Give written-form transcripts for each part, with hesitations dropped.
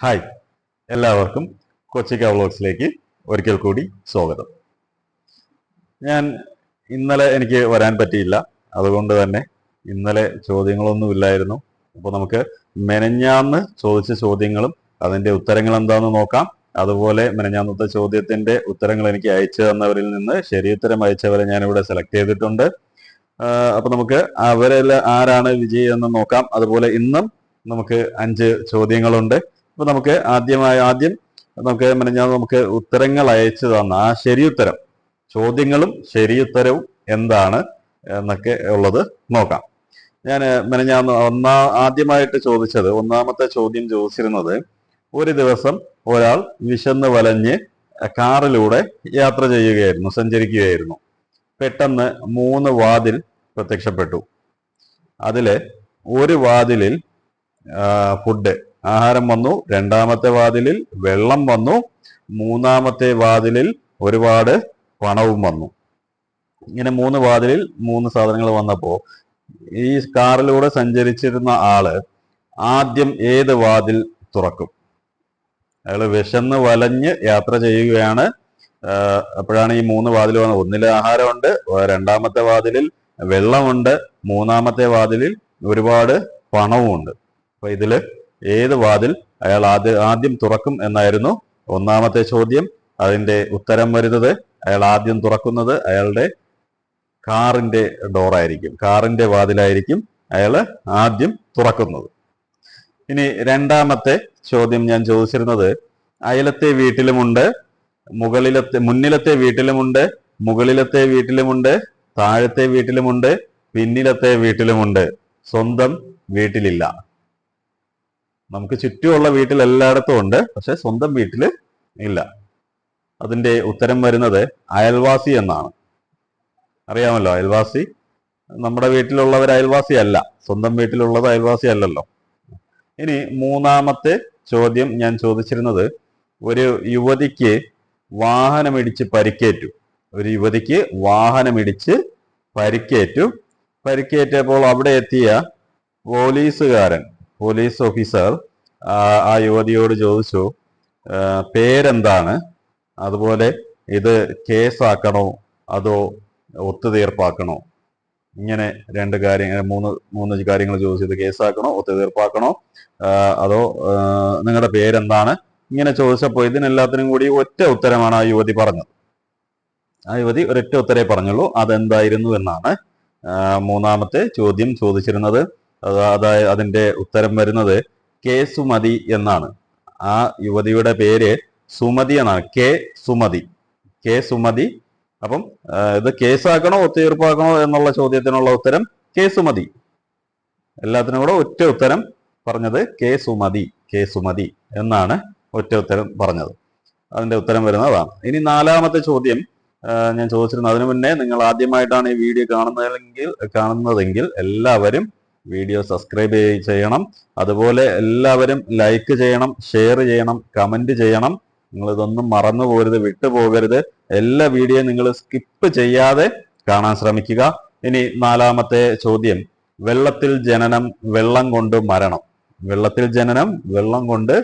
Hi, എല്ലാവർക്കും കൊച്ചിക്ക വ്ളോഗ്സിലേക്ക് ഒരിക്കൽ കൂടി സ്വാഗതം. ഞാൻ ഇന്നലെ എനിക്ക് വരാൻ പറ്റിയില്ല, അതുകൊണ്ട് തന്നെ ഇന്നലെ ചോദ്യങ്ങളൊന്നും ഇല്ലായിരുന്നു. അപ്പോൾ നമുക്ക് മെനഞ്ഞാന്ന് ചോദിച്ച ചോദ്യങ്ങളും അതിന്റെ ഉത്തരങ്ങൾ എന്താണെന്ന് നോക്കാം. അതുപോലെ മെനഞ്ഞാന്നത്തെ ചോദ്യത്തിന്റെ ഉത്തരങ്ങൾ എനിക്ക് അയച്ചു തന്നവരിൽ നിന്ന് ശരിയുത്തരം അയച്ചവരെ ഞാനിവിടെ സെലക്ട് ചെയ്തിട്ടുണ്ട്. അപ്പൊ നമുക്ക് അവരെല്ലാം ആരാണ് വിജയി എന്ന് നോക്കാം. അതുപോലെ ഇന്നും നമുക്ക് 5 ചോദ്യങ്ങളുണ്ട്. അപ്പൊ നമുക്ക് ആദ്യം നമുക്ക് ഉത്തരങ്ങൾ അയച്ചു തന്ന ആ ശരിയുത്തരം, ചോദ്യങ്ങളും ശരിയുത്തരവും എന്താണ് എന്നൊക്കെ ഉള്ളത് നോക്കാം. ഞാൻ മെനഞ്ഞാന്ന് ആദ്യമായിട്ട് ചോദിച്ചത്, ഒന്നാമത്തെ ചോദ്യം ചോദിച്ചിരുന്നത്, ഒരു ദിവസം ഒരാൾ വിശന്ന് വലഞ്ഞ് കാറിലൂടെ യാത്ര ചെയ്യുകയായിരുന്നു, സഞ്ചരിക്കുകയായിരുന്നു. പെട്ടെന്ന് 3 വാതിൽ പ്രത്യക്ഷപ്പെട്ടു. അതില് ഒരു വാതിലിൽ ഫുഡ്, ആഹാരം വന്നു. രണ്ടാമത്തെ വാതിലിൽ വെള്ളം വന്നു. മൂന്നാമത്തെ വാതിലിൽ ഒരുപാട് പണവും വന്നു. ഇങ്ങനെ 3 വാതിലിൽ 3 സാധനങ്ങൾ വന്നപ്പോ ഈ കാറിലൂടെ സഞ്ചരിച്ചിരുന്ന ആള് ആദ്യം ഏത് വാതിൽ തുറക്കും? അയാള് വിശന്ന് വലഞ്ഞ് യാത്ര ചെയ്യുകയാണ്. അപ്പോഴാണ് ഈ 3 വാതിൽ വന്നത്. ഒന്നിൽ ആഹാരമുണ്ട്, രണ്ടാമത്തെ വാതിലിൽ വെള്ളമുണ്ട്, മൂന്നാമത്തെ വാതിലിൽ ഒരുപാട് പണവുമുണ്ട്. അപ്പൊ ഇതില് ഏത് വാതിൽ അയാൾ ആദ്യം തുറക്കും എന്നായിരുന്നു ഒന്നാമത്തെ ചോദ്യം. അതിന്റെ ഉത്തരം വരുന്നത്, അയാൾ ആദ്യം തുറക്കുന്നത് അയാളുടെ കാറിന്റെ ഡോറായിരിക്കും, കാറിന്റെ വാതിലായിരിക്കും അയാള് ആദ്യം തുറക്കുന്നത്. ഇനി രണ്ടാമത്തെ ചോദ്യം ഞാൻ ചോദിച്ചിരുന്നത്, അയലത്തെ വീട്ടിലുമുണ്ട്, മുന്നിലത്തെ വീട്ടിലുമുണ്ട്, മുകളിലത്തെ വീട്ടിലുമുണ്ട്, താഴത്തെ വീട്ടിലുമുണ്ട്, പിന്നിലത്തെ വീട്ടിലുമുണ്ട്, സ്വന്തം വീട്ടിലില്ല. നമുക്ക് ചുറ്റുമുള്ള വീട്ടിൽ എല്ലായിടത്തും ഉണ്ട്, പക്ഷെ സ്വന്തം വീട്ടില് ഇല്ല. അതിന്റെ ഉത്തരം വരുന്നത് അയൽവാസി എന്നാണ്. അറിയാമല്ലോ, അയൽവാസി. നമ്മുടെ വീട്ടിലുള്ളവർ അയൽവാസി അല്ല, സ്വന്തം വീട്ടിലുള്ളത് അയൽവാസി അല്ലല്ലോ. ഇനി മൂന്നാമത്തെ ചോദ്യം ഞാൻ ചോദിച്ചിരുന്നത്, ഒരു യുവതിക്ക് വാഹനമിടിച്ച് പരിക്കേറ്റു. ഒരു യുവതിക്ക് വാഹനമിടിച്ച് പരിക്കേറ്റു. പരിക്കേറ്റപ്പോൾ അവിടെ എത്തിയ പോലീസ് ഓഫീസർ ആ യുവതിയോട് ചോദിച്ചു, പേരെന്താണ്, അതുപോലെ ഇത് കേസാക്കണോ അതോ ഒത്തുതീർപ്പാക്കണോ? ഇങ്ങനെ മൂന്ന് കാര്യങ്ങൾ ചോദിച്ചു. ഇത് കേസാക്കണോ, ഒത്തുതീർപ്പാക്കണോ, അതോ നിങ്ങളുടെ പേരെന്താണ്? ഇങ്ങനെ ചോദിച്ചപ്പോൾ ഇതിനെല്ലാത്തിനും കൂടി ഒറ്റ ഉത്തരമാണ് ആ യുവതി പറഞ്ഞത്. ആ യുവതി ഒരൊറ്റ ഉത്തരേ പറഞ്ഞുള്ളൂ. അതെന്തായിരുന്നു എന്നാണ് മൂന്നാമത്തെ ചോദ്യം ചോദിച്ചിരുന്നത്. അതായത് അതിന്റെ ഉത്തരം വരുന്നത് കെ സുമതി എന്നാണ്. ആ യുവതിയുടെ പേര് സുമതി എന്നാണ്. കെ സുമതി. അപ്പം ഇത് കേസാക്കണോ ഒത്തുതീർപ്പാക്കണോ എന്നുള്ള ചോദ്യത്തിനുള്ള ഉത്തരം കെ സുമതി. എല്ലാത്തിനും കൂടെ ഒറ്റ ഉത്തരം പറഞ്ഞത് കെ സുമതി എന്നാണ് ഒറ്റ ഉത്തരം പറഞ്ഞത്. അതിന്റെ ഉത്തരം വരുന്നതാണ്. ഇനി നാലാമത്തെ ചോദ്യം ഞാൻ ചോദിച്ചിരുന്നു. അതിനു മുന്നേ നിങ്ങൾ ആദ്യമായിട്ടാണ് ഈ വീഡിയോ കാണുന്നതെങ്കിൽ എല്ലാവരും വീഡിയോ സബ്സ്ക്രൈബ് ചെയ്യണം. അതുപോലെ എല്ലാവരും ലൈക്ക് ചെയ്യണം, ഷെയർ ചെയ്യണം, കമന്റ് ചെയ്യണം. നിങ്ങൾ ഇതൊന്നും മറന്നു പോകരുത്, വിട്ടുപോകരുത്. എല്ലാ വീഡിയോയും നിങ്ങൾ സ്കിപ്പ് ചെയ്യാതെ കാണാൻ ശ്രമിക്കുക. ഇനി നാലാമത്തെ ചോദ്യം, വെള്ളത്തിൽ ജനനം വെള്ളം കൊണ്ട് മരണം. വെള്ളത്തിൽ ജനനം വെള്ളം കൊണ്ട്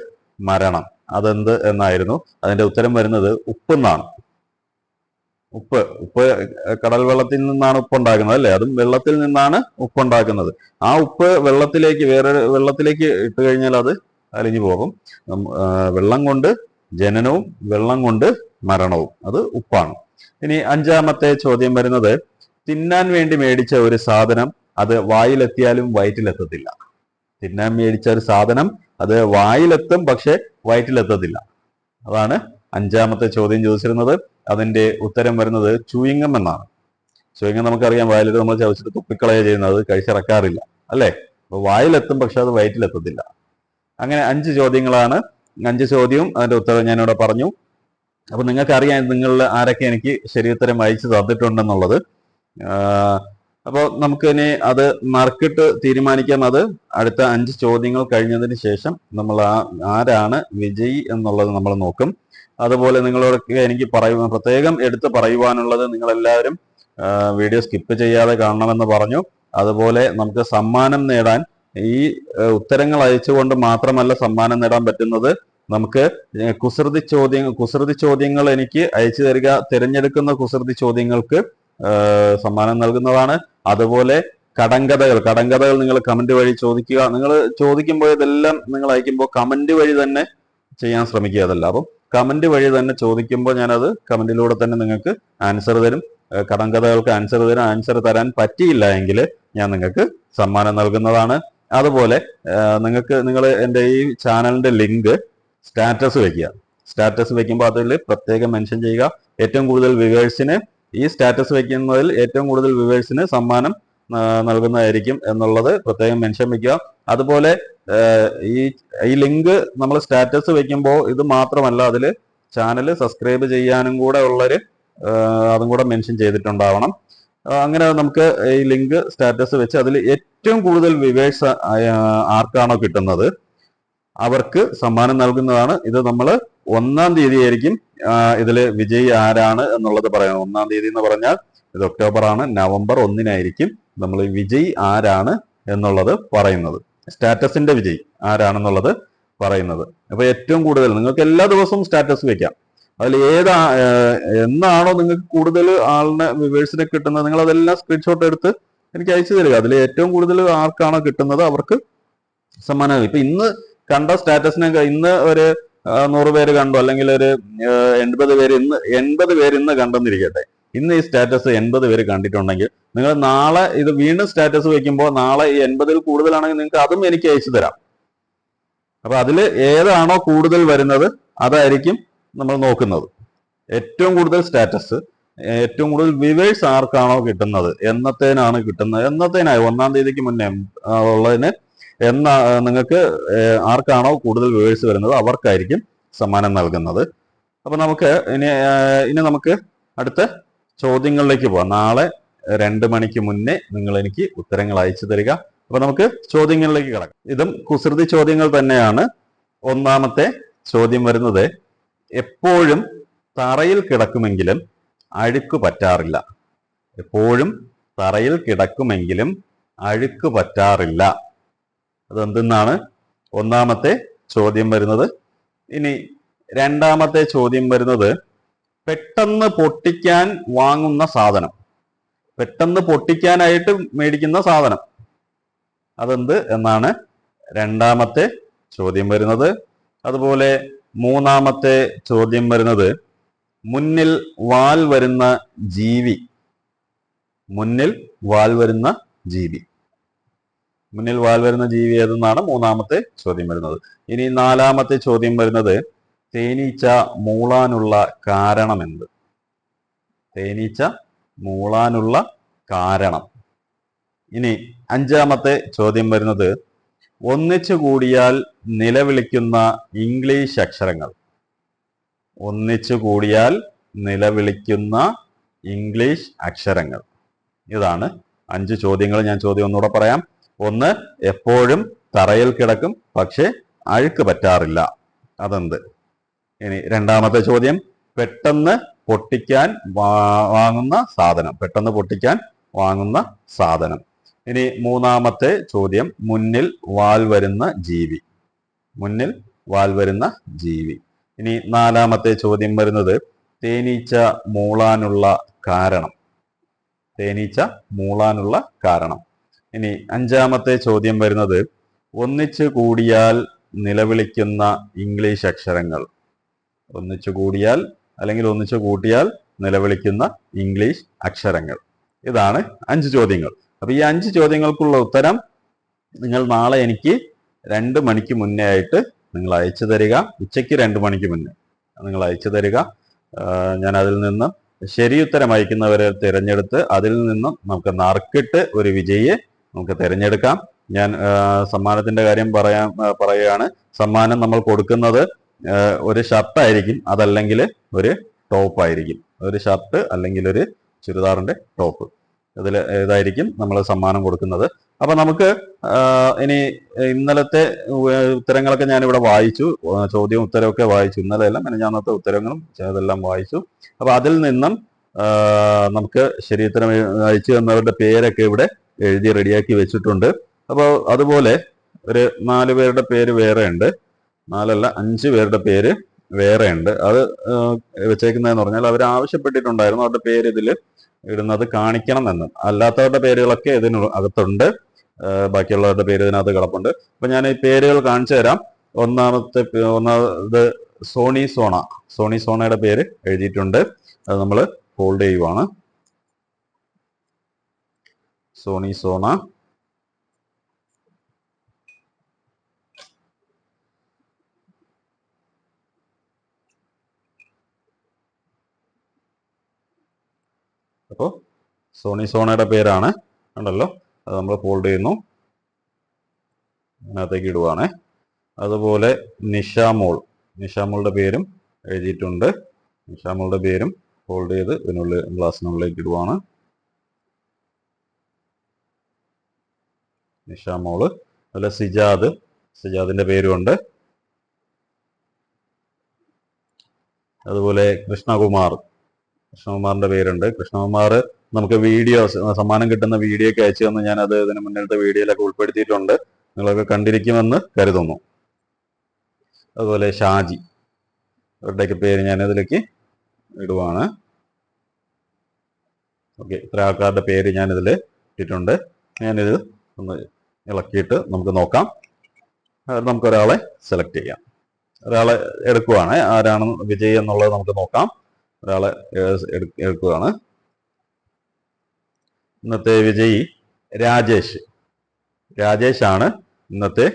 മരണം, അതെന്ത് എന്നായിരുന്നു. അതിന്റെ ഉത്തരം വരുന്നത് ഉപ്പെന്നാണ്. ഉപ്പ് കടൽ വെള്ളത്തിൽ നിന്നാണ് ഉപ്പുണ്ടാക്കുന്നത്, അല്ലെ? അതും വെള്ളത്തിൽ നിന്നാണ് ഉപ്പുണ്ടാക്കുന്നത്. ആ ഉപ്പ് വേറൊരു വെള്ളത്തിലേക്ക് ഇട്ട് കഴിഞ്ഞാൽ അത് അലിഞ്ഞു പോകും. വെള്ളം കൊണ്ട് ജനനവും വെള്ളം കൊണ്ട് മരണവും, അത് ഉപ്പാണ്. ഇനി അഞ്ചാമത്തെ ചോദ്യം വരുന്നത്, തിന്നാൻ വേണ്ടി മേടിച്ച ഒരു സാധനം അത് വായിലെത്തിയാലും വയറ്റിലെത്തത്തില്ല. തിന്നാൻ മേടിച്ച ഒരു സാധനം അത് വായിലെത്തും, പക്ഷെ വയറ്റിലെത്തത്തില്ല. അതാണ് അഞ്ചാമത്തെ ചോദ്യം ചോദിച്ചിരുന്നത്. അതിന്റെ ഉത്തരം വരുന്നത് ചൂയിങ്ങം എന്നാണ്. ചൂയിങ്ങം നമുക്കറിയാം, വായിലിട്ട് നമ്മൾ ചവച്ചിട്ട് തുപ്പിക്കളയ ചെയ്യുന്നത്, കഴിച്ചിറക്കാറില്ല, അല്ലെ? അപ്പൊ വായിലെത്തും, പക്ഷെ അത് വയറ്റിലെത്തത്തില്ല. അങ്ങനെ 5 ചോദ്യങ്ങളാണ്. 5 ചോദ്യവും അതിന്റെ ഉത്തരം ഞാനിവിടെ പറഞ്ഞു. അപ്പൊ നിങ്ങൾക്ക് അറിയാം നിങ്ങളിൽ ആരൊക്കെ എനിക്ക് ശരിയുത്തരം അയച്ചു തന്നിട്ടുണ്ടെന്നുള്ളത്. അപ്പോൾ നമുക്ക് ഇനി അത് മാർക്കിട്ട് തീരുമാനിക്കാം. അത് അടുത്ത 5 ചോദ്യങ്ങൾ കഴിഞ്ഞതിന് ശേഷം നമ്മൾ ആരാണ് വിജയി എന്നുള്ളത് നമ്മൾ നോക്കും. അതുപോലെ നിങ്ങളോടൊക്കെ എനിക്ക് പ്രത്യേകം എടുത്ത് പറയുവാനുള്ളത്, നിങ്ങളെല്ലാവരും വീഡിയോ സ്കിപ്പ് ചെയ്യാതെ കാണണമെന്ന് പറഞ്ഞു. അതുപോലെ നമുക്ക് സമ്മാനം നേടാൻ ഈ ഉത്തരങ്ങൾ അയച്ചുകൊണ്ട് മാത്രമല്ല സമ്മാനം നേടാൻ പറ്റുന്നത്. നമുക്ക് കുസൃതി ചോദ്യങ്ങൾ എനിക്ക് അയച്ചു തരിക, തിരഞ്ഞെടുക്കുന്ന കുസൃതി ചോദ്യങ്ങൾക്ക് സമ്മാനം നൽകുന്നതാണ്. അതുപോലെ കടങ്കഥകൾ നിങ്ങൾ കമന്റ് വഴി ചോദിക്കുക. നിങ്ങൾ ചോദിക്കുമ്പോൾ ഇതെല്ലാം നിങ്ങൾ അയക്കുമ്പോൾ കമന്റ് വഴി തന്നെ ചെയ്യാൻ ശ്രമിക്കുക. അതല്ല, അപ്പം കമന്റ് വഴി തന്നെ ചോദിക്കുമ്പോൾ ഞാനത് കമന്റിലൂടെ തന്നെ നിങ്ങൾക്ക് ആൻസർ തരും. കടങ്കഥകൾക്ക് ആൻസർ തരും. ആൻസർ തരാൻ പറ്റിയില്ല എങ്കിൽ ഞാൻ നിങ്ങൾക്ക് സമ്മാനം നൽകുന്നതാണ്. അതുപോലെ നിങ്ങൾ എൻ്റെ ഈ ചാനലിന്റെ ലിങ്ക് സ്റ്റാറ്റസ് വെക്കുക. സ്റ്റാറ്റസ് വെക്കുമ്പോൾ അതിൽ പ്രത്യേകം മെൻഷൻ ചെയ്യുക. ഏറ്റവും കൂടുതൽ വ്യൂവേഴ്സിന് ഈ സ്റ്റാറ്റസ് വെക്കുന്നതിൽ ഏറ്റവും കൂടുതൽ വ്യൂവേഴ്സിന് സമ്മാനം നൽകുന്നതായിരിക്കും എന്നുള്ളത് പ്രത്യേകം മെൻഷൻ വെക്കുക. അതുപോലെ ഈ ലിങ്ക് നമ്മൾ സ്റ്റാറ്റസ് വെക്കുമ്പോൾ ഇത് മാത്രമല്ല, അതിൽ ചാനൽ സബ്സ്ക്രൈബ് ചെയ്യാനും കൂടെ ഉള്ളൊരു അതും കൂടെ മെൻഷൻ ചെയ്തിട്ടുണ്ടാവണം. അങ്ങനെ നമുക്ക് ഈ ലിങ്ക് സ്റ്റാറ്റസ് വെച്ച് അതിൽ ഏറ്റവും കൂടുതൽ വ്യൂവേഴ്സ് ആർക്കാണോ കിട്ടുന്നത് അവർക്ക് സമ്മാനം നൽകുന്നതാണ്. ഇത് നമ്മൾ 1-ാം തീയതി ആയിരിക്കും ഇതിൽ വിജയി ആരാണ് എന്നുള്ളത് പറയണം. 1-ാം തീയതി എന്ന് പറഞ്ഞാൽ ഇത് ഒക്ടോബർ ആണ്. നവംബർ 1-നായിരിക്കും നമ്മൾ വിജയി ആരാണ് എന്നുള്ളത് പറയുന്നത്. സ്റ്റാറ്റസിന്റെ വിജയി ആരാണെന്നുള്ളത് പറയുന്നത്. അപ്പൊ ഏറ്റവും കൂടുതൽ നിങ്ങൾക്ക് എല്ലാ ദിവസവും സ്റ്റാറ്റസ് വെക്കാം. അതിൽ എന്നാണോ നിങ്ങൾക്ക് കൂടുതൽ ആളിനെ വ്യൂവേഴ്സിനെ കിട്ടുന്നത് നിങ്ങൾ അതെല്ലാം സ്ക്രീൻഷോട്ട് എടുത്ത് എനിക്ക് അയച്ചു തരിക. അതിൽ ഏറ്റവും കൂടുതൽ ആർക്കാണോ കിട്ടുന്നത് അവർക്ക് സമ്മാനം. ഇപ്പൊ ഇന്ന് കണ്ട സ്റ്റാറ്റസിനെ ഇന്ന് ഒരു 100 പേര് കണ്ടു, അല്ലെങ്കിൽ ഒരു 80 പേര് ഇന്ന് 80 പേര് ഇന്ന് കണ്ടെന്നിരിക്കട്ടെ. ഇന്ന് ഈ സ്റ്റാറ്റസ് 80 പേര് കണ്ടിട്ടുണ്ടെങ്കിൽ നിങ്ങൾ നാളെ ഇത് വീണ്ടും സ്റ്റാറ്റസ് വെക്കുമ്പോൾ നാളെ ഈ 80-ൽ കൂടുതലാണെങ്കിൽ നിങ്ങൾക്ക് അതും എനിക്ക് അയച്ചു തരാം. അപ്പൊ അതിൽ ഏതാണോ കൂടുതൽ വരുന്നത് അതായിരിക്കും നമ്മൾ നോക്കുന്നത്. ഏറ്റവും കൂടുതൽ സ്റ്റാറ്റസ്, ഏറ്റവും കൂടുതൽ വ്യൂവേഴ്സ് ആർക്കാണോ കിട്ടുന്നത്, എന്നത്തേനാണ് കിട്ടുന്നത്, എന്നത്തേനായി 1-ാം തീയതിക്ക് മുന്നേ ഉള്ളതിന് നിങ്ങൾക്ക് ആർക്കാണോ കൂടുതൽ വ്യൂവേഴ്സ് വരുന്നത് അവർക്കായിരിക്കും സമ്മാനം നൽകുന്നത്. അപ്പൊ നമുക്ക് ഇനി നമുക്ക് അടുത്ത ചോദ്യങ്ങളിലേക്ക് പോവാം. നാളെ 2 മണിക്ക് മുന്നേ നിങ്ങൾ എനിക്ക് ഉത്തരങ്ങൾ അയച്ചു തരിക. അപ്പൊ നമുക്ക് ചോദ്യങ്ങളിലേക്ക് കിടക്കാം. ഇതും കുസൃതി ചോദ്യങ്ങൾ തന്നെയാണ്. 1-ാമത്തെ ചോദ്യം വരുന്നത്, എപ്പോഴും തറയിൽ കിടക്കുമെങ്കിലും അഴുക്ക് പറ്റാറില്ല. എപ്പോഴും തറയിൽ കിടക്കുമെങ്കിലും അഴുക്ക് പറ്റാറില്ല. അതെന്തെന്നാണ് 1-ാമത്തെ ചോദ്യം വരുന്നത്. ഇനി 2-ാമത്തെ ചോദ്യം വരുന്നത്, പെട്ടെന്ന് പൊട്ടിക്കാൻ വാങ്ങുന്ന സാധനം. പെട്ടെന്ന് പൊട്ടിക്കാനായിട്ട് മേടിക്കുന്ന സാധനം അതെന്ത് എന്നാണ് 2-ാമത്തെ ചോദ്യം വരുന്നത്. അതുപോലെ 3-ാമത്തെ ചോദ്യം വരുന്നത്, മുന്നിൽ വാൽ വരുന്ന ജീവി. മുന്നിൽ വാൽ വരുന്ന ജീവി. മുന്നിൽ വാൽ വരുന്ന ജീവി ഏതെന്നാണ് 3-ാമത്തെ ചോദ്യം വരുന്നത്. ഇനി 4-ാമത്തെ ചോദ്യം വരുന്നത്, തേനീച്ച മൂളാനുള്ള കാരണമെന്ത്? തേനീച്ച മൂളാനുള്ള കാരണം. ഇനി 5-ാമത്തെ ചോദ്യം വരുന്നത്, ഒന്നിച്ചു കൂടിയാൽ നിലവിളിക്കുന്ന ഇംഗ്ലീഷ് അക്ഷരങ്ങൾ. ഒന്നിച്ചു കൂടിയാൽ നിലവിളിക്കുന്ന ഇംഗ്ലീഷ് അക്ഷരങ്ങൾ. ഇതാണ് 5 ചോദ്യങ്ങൾ. ഞാൻ ചോദ്യം ഒന്നുകൂടെ പറയാം. 1, എപ്പോഴും തറയിൽ കിടക്കും പക്ഷെ അഴുക്ക് പറ്റാറില്ല. അതെന്ത്? ഇനി 2-ാമത്തെ ചോദ്യം, പെട്ടെന്ന് പൊട്ടിക്കാൻ വാങ്ങുന്ന സാധനം. പെട്ടെന്ന് പൊട്ടിക്കാൻ വാങ്ങുന്ന സാധനം. ഇനി 3-ാമത്തെ ചോദ്യം, മുന്നിൽ വാൽ വരുന്ന ജീവി. മുന്നിൽ വാൽ വരുന്ന ജീവി. ഇനി 4-ാമത്തെ ചോദ്യം വരുന്നത്, തേനീച്ച മൂളാനുള്ള കാരണം. തേനീച്ച മൂളാനുള്ള കാരണം. ഇനി 5-ാമത്തെ ചോദ്യം വരുന്നത്, ഒന്നിച്ചു കൂടിയാൽ നിലവിളിക്കുന്ന ഇംഗ്ലീഷ് അക്ഷരങ്ങൾ. ഒന്നിച്ചു കൂടിയാൽ അല്ലെങ്കിൽ ഒന്നിച്ചു കൂട്ടിയാൽ നിലവിളിക്കുന്ന ഇംഗ്ലീഷ് അക്ഷരങ്ങൾ. ഇതാണ് 5 ചോദ്യങ്ങൾ. അപ്പൊ ഈ 5 ചോദ്യങ്ങൾക്കുള്ള ഉത്തരം നിങ്ങൾ നാളെ എനിക്ക് 2 മണിക്ക് മുന്നേ ആയിട്ട് നിങ്ങൾ അയച്ചു തരിക. ഉച്ചയ്ക്ക് 2 മണിക്ക് മുന്നേ നിങ്ങൾ അയച്ചു തരിക. ഞാൻ അതിൽ നിന്ന് ശരിയുത്തരം അയക്കുന്നവരെ തിരഞ്ഞെടുത്ത് അതിൽ നിന്നും നമുക്ക് നറുക്കിട്ട് ഒരു വിജയിയെ നമുക്ക് തിരഞ്ഞെടുക്കാം. ഞാൻ സമ്മാനത്തിന്റെ കാര്യം പറയുകയാണ്. സമ്മാനം നമ്മൾ കൊടുക്കുന്നത് ഒരു ഷർട്ടായിരിക്കും, അതല്ലെങ്കിൽ ഒരു ടോപ്പ് ആയിരിക്കും. ഒരു ഷർട്ട് അല്ലെങ്കിൽ ഒരു ചുരിദാറിന്റെ ടോപ്പ്, ഇതിൽ ഏതായിരിക്കും നമ്മൾ സമ്മാനം കൊടുക്കുന്നത്. അപ്പൊ നമുക്ക് ഇനി ഇന്നലത്തെ ഉത്തരങ്ങളൊക്കെ ഞാനിവിടെ വായിച്ചു. ചോദ്യവും ഉത്തരവൊക്കെ വായിച്ചു. ഇന്നലെ എല്ലാം ഞാനത്തെ ഉത്തരങ്ങളും അതെല്ലാം വായിച്ചു. അപ്പൊ അതിൽ നിന്നും നമുക്ക് ശരിയുത്തരം അയച്ചു തന്നവരുടെ പേരൊക്കെ ഇവിടെ എഴുതി റെഡിയാക്കി വെച്ചിട്ടുണ്ട്. അപ്പോൾ അതുപോലെ ഒരു 4 പേരുടെ പേര് വേറെ ഉണ്ട്, 4 അല്ല 5 പേരുടെ പേര് വേറെ ഉണ്ട്. അത് വെച്ചേക്കുന്നതെന്ന് പറഞ്ഞാൽ അവർ ആവശ്യപ്പെട്ടിട്ടുണ്ടായിരുന്നു അവരുടെ പേര് ഇതിൽ ഇടുന്നത് കാണിക്കണം എന്ന്. അല്ലാത്തവരുടെ പേരുകളൊക്കെ ഇതിന് അകത്തുണ്ട്, ബാക്കിയുള്ളവരുടെ പേര് ഇതിനകത്ത് കിടപ്പുണ്ട്. അപ്പൊ ഞാൻ ഈ പേരുകൾ കാണിച്ചു തരാം. ഒന്നാമത് സോണി സോണയുടെ പേര് എഴുതിയിട്ടുണ്ട്. അത് നമ്മൾ ഫോൾഡ് ചെയ്യുവാണ്. സോണി സോണ. അപ്പോൾ സോണി സോണയുടെ പേരാണ്, ഉണ്ടല്ലോ, അത് നമ്മൾ ഫോൾഡ് ചെയ്യുന്നു, അതിനകത്തേക്ക് ഇടുവാണ്. അതുപോലെ നിഷാമോളുടെ പേരും എഴുതിയിട്ടുണ്ട്. നിഷാമോളുടെ പേരും ഫോൾഡ് ചെയ്ത് ഇതിനുള്ളിൽ ഗ്ലാസിനുള്ളിലേക്ക് ഇടുവാണ്. നിഷാമോള്. അതുപോലെ സിജാദിന്റെ പേരുമുണ്ട്. അതുപോലെ കൃഷ്ണകുമാറിന്റെ പേരുണ്ട്. കൃഷ്ണകുമാർ നമുക്ക് വീഡിയോ സമ്മാനം കിട്ടുന്ന വീഡിയോ ഒക്കെ അയച്ചു തന്ന് ഞാൻ അത് ഇതിന് മുന്നിലത്തെ വീഡിയോയിലൊക്കെ ഉൾപ്പെടുത്തിയിട്ടുണ്ട്, നിങ്ങളൊക്കെ കണ്ടിരിക്കുമെന്ന് കരുതുന്നു. അതുപോലെ ഷാജി, അവരുടെയൊക്കെ പേര് ഞാൻ ഇതിലേക്ക് ഇടുവാണ്. ഓക്കെ, ഇത്ര ആൾക്കാരുടെ പേര് ഞാൻ ഇതിൽ ഇട്ടിട്ടുണ്ട്. ഞാനിത് ഒന്ന് ഇളക്കിയിട്ട് നമുക്ക് നോക്കാം. നമുക്കൊരാളെ സെലക്ട് ചെയ്യാം. ഒരാളെ എടുക്കുവാണ്. ആരാണ് വിജയ് എന്നുള്ളത് നമുക്ക് നോക്കാം. ഒരാളെ എടുക്കുകയാണ്. ഇന്നത്തെ വിജയി രാജേഷ് ആണ് ഇന്നത്തെ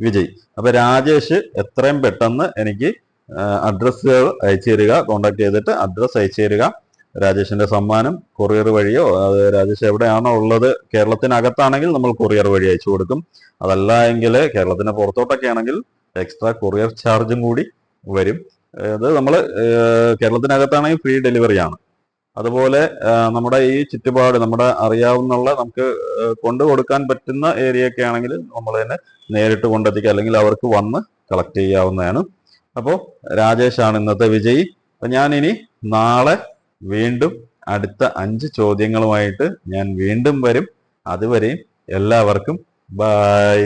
വിജയ്. അപ്പൊ രാജേഷ് എത്രയും പെട്ടെന്ന് എനിക്ക് അഡ്രസ്സുകൾ അയച്ചു തരിക, കോണ്ടാക്ട് ചെയ്തിട്ട് അഡ്രസ്സ് അയച്ചു തരിക. രാജേഷിന്റെ സമ്മാനം കൊറിയർ വഴിയോ, രാജേഷ് എവിടെയാണോ ഉള്ളത്, കേരളത്തിനകത്താണെങ്കിൽ നമ്മൾ കൊറിയർ വഴി അയച്ചു കൊടുക്കും. അതല്ല എങ്കിൽ കേരളത്തിന് പുറത്തോട്ടൊക്കെ ആണെങ്കിൽ എക്സ്ട്രാ കൊറിയർ ചാർജും കൂടി വരും. അത് നമ്മൾ കേരളത്തിനകത്താണെങ്കിൽ ഫ്രീ ഡെലിവറിയാണ്. അതുപോലെ നമ്മുടെ ഈ ചുറ്റുപാട് നമ്മുടെ അറിയാവുന്നുള്ള നമുക്ക് കൊണ്ടു കൊടുക്കാൻ പറ്റുന്ന ഏരിയയൊക്കെ ആണെങ്കിൽ നമ്മൾ തന്നെ നേരിട്ട് കൊണ്ടെത്തിക്കുക, അല്ലെങ്കിൽ അവർക്ക് വന്ന് കളക്ട് ചെയ്യാവുന്നതാണ്. അപ്പോൾ രാജേഷാണ് ഇന്നത്തെ വിജയി. അപ്പം ഞാനിനി നാളെ വീണ്ടും അടുത്ത 5 ചോദ്യങ്ങളുമായിട്ട് ഞാൻ വീണ്ടും വരും. അതുവരെയും എല്ലാവർക്കും ബൈ.